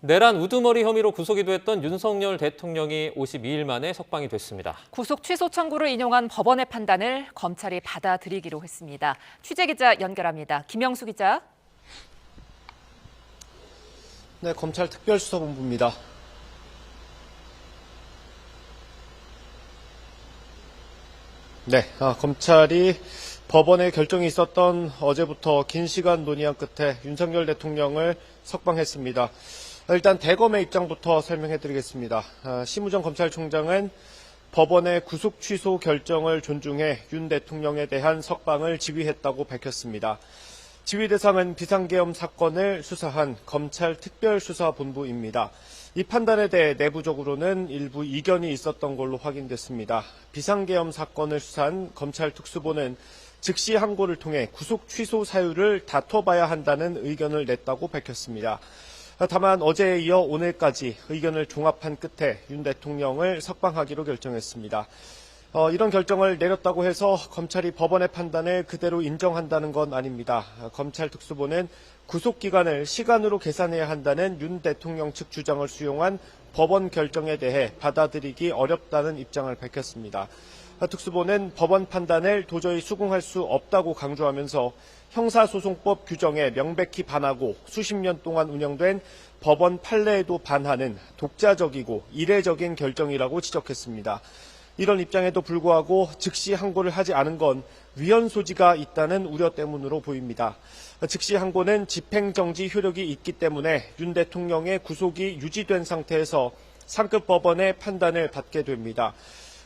내란 우두머리 혐의로 구속이 됐던 윤석열 대통령이 52일 만에 석방이 됐습니다. 구속 취소 청구를 인용한 법원의 판단을 검찰이 받아들이기로 했습니다. 취재기자 연결합니다. 김영수 기자. 네, 검찰 특별수사본부입니다. 네, 검찰이 법원의 결정이 있었던 어제부터 긴 시간 논의한 끝에 윤석열 대통령을 석방했습니다. 일단 대검의 입장부터 설명해드리겠습니다. 심우정 검찰총장은 법원의 구속 취소 결정을 존중해 윤 대통령에 대한 석방을 지휘했다고 밝혔습니다. 지휘 대상은 비상계엄 사건을 수사한 검찰 특별수사본부입니다. 이 판단에 대해 내부적으로는 일부 이견이 있었던 걸로 확인됐습니다. 비상계엄 사건을 수사한 검찰 특수본은 즉시 항고를 통해 구속 취소 사유를 다퉈봐야 한다는 의견을 냈다고 밝혔습니다. 다만 어제에 이어 오늘까지 의견을 종합한 끝에 윤 대통령을 석방하기로 결정했습니다. 이런 결정을 내렸다고 해서 검찰이 법원의 판단을 그대로 인정한다는 건 아닙니다. 검찰 특수본은 구속기간을 시간으로 계산해야 한다는 윤 대통령 측 주장을 수용한 법원 결정에 대해 받아들이기 어렵다는 입장을 밝혔습니다. 특수본은 법원 판단을 도저히 수긍할 수 없다고 강조하면서 형사소송법 규정에 명백히 반하고 수십 년 동안 운영된 법원 판례에도 반하는 독자적이고 이례적인 결정이라고 지적했습니다. 이런 입장에도 불구하고 즉시 항고를 하지 않은 건 위헌 소지가 있다는 우려 때문으로 보입니다. 즉시 항고는 집행정지 효력이 있기 때문에 윤 대통령의 구속이 유지된 상태에서 상급 법원의 판단을 받게 됩니다.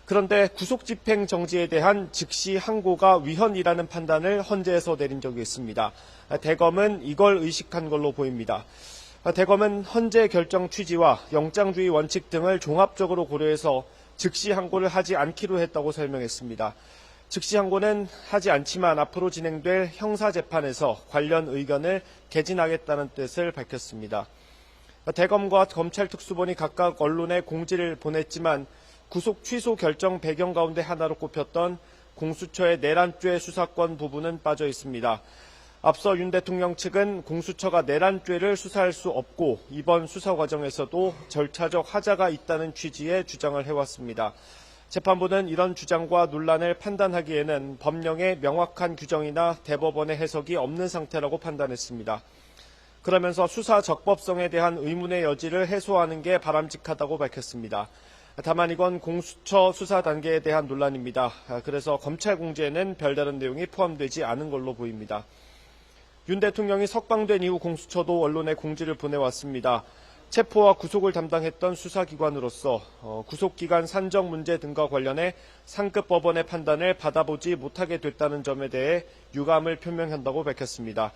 그런데 구속 집행 정지에 대한 즉시 항고가 위헌이라는 판단을 헌재에서 내린 적이 있습니다. 대검은 이걸 의식한 걸로 보입니다. 대검은 헌재 결정 취지와 영장주의 원칙 등을 종합적으로 고려해서 즉시 항고를 하지 않기로 했다고 설명했습니다. 즉시 항고는 하지 않지만 앞으로 진행될 형사재판에서 관련 의견을 개진하겠다는 뜻을 밝혔습니다. 대검과 검찰 특수본이 각각 언론에 공지를 보냈지만 구속 취소 결정 배경 가운데 하나로 꼽혔던 공수처의 내란죄 수사권 부분은 빠져 있습니다. 앞서 윤 대통령 측은 공수처가 내란죄를 수사할 수 없고 이번 수사 과정에서도 절차적 하자가 있다는 취지의 주장을 해왔습니다. 재판부는 이런 주장과 논란을 판단하기에는 법령의 명확한 규정이나 대법원의 해석이 없는 상태라고 판단했습니다. 그러면서 수사 적법성에 대한 의문의 여지를 해소하는 게 바람직하다고 밝혔습니다. 다만 이건 공수처 수사 단계에 대한 논란입니다. 그래서 검찰 공지에는 별다른 내용이 포함되지 않은 걸로 보입니다. 윤 대통령이 석방된 이후 공수처도 언론에 공지를 보내왔습니다. 체포와 구속을 담당했던 수사기관으로서 구속기간 산정 문제 등과 관련해 상급 법원의 판단을 받아보지 못하게 됐다는 점에 대해 유감을 표명한다고 밝혔습니다.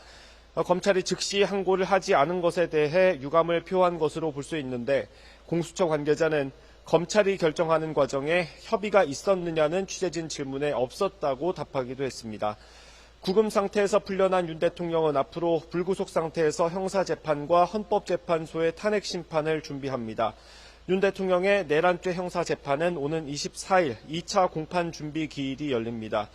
검찰이 즉시 항고를 하지 않은 것에 대해 유감을 표한 것으로 볼 수 있는데 공수처 관계자는 검찰이 결정하는 과정에 협의가 있었느냐는 취재진 질문에 없었다고 답하기도 했습니다. 구금 상태에서 풀려난 윤 대통령은 앞으로 불구속 상태에서 형사재판과 헌법재판소의 탄핵 심판을 준비합니다. 윤 대통령의 내란죄 형사재판은 오는 24일 2차 공판 준비 기일이 열립니다.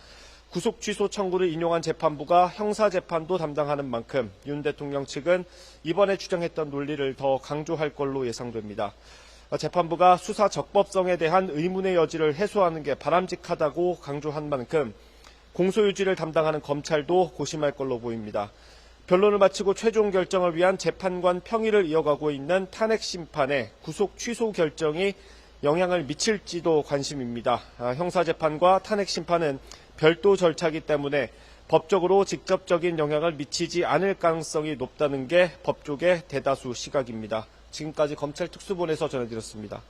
구속 취소 청구를 인용한 재판부가 형사재판도 담당하는 만큼 윤 대통령 측은 이번에 주장했던 논리를 더 강조할 걸로 예상됩니다. 재판부가 수사 적법성에 대한 의문의 여지를 해소하는 게 바람직하다고 강조한 만큼 공소유지를 담당하는 검찰도 고심할 걸로 보입니다. 변론을 마치고 최종 결정을 위한 재판관 평의를 이어가고 있는 탄핵 심판에 구속 취소 결정이 영향을 미칠지도 관심입니다. 형사재판과 탄핵 심판은 별도 절차이기 때문에 법적으로 직접적인 영향을 미치지 않을 가능성이 높다는 게 법조계 대다수 시각입니다. 지금까지 검찰 특수본에서 전해드렸습니다.